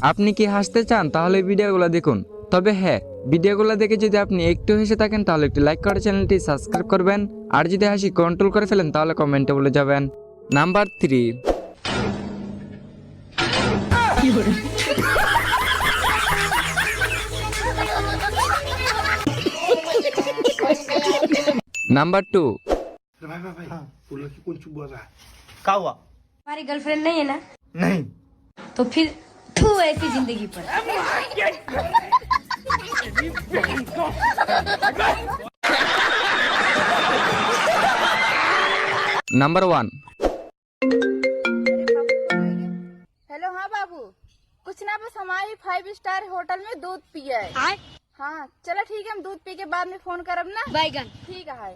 আপনি কি হাসতে চান তাহলে ভিডিওগুলো দেখুন। তবে হ্যাঁ, ভিডিওগুলো দেখে যদি আপনি একটু হেসে থাকেন তাহলে একটি লাইক করে চ্যানেলটি সাবস্ক্রাইব করবেন। আর যদি হাসি কন্ট্রোল করে ফেলেন তাহলে কমেন্টে বলে যাবেন। নাম্বার 3। नाम्बर 2। भाई भाई भाई वो लड़की कौन चुप बोल रहा है? क्या हुआ? हमारी गर्लफ्रेंड नहीं है ना, नहीं। तो फिर तू ऐसी जिंदगी पर। नंबर 1। हेलो, हाँ बाबू, कुछ ना बस हमारी 5 स्टार होटल में दूध पिया है। हाँ चलो ठीक है, हम दूध पी के बाद में फोन करब ना। बैगन ठीक है।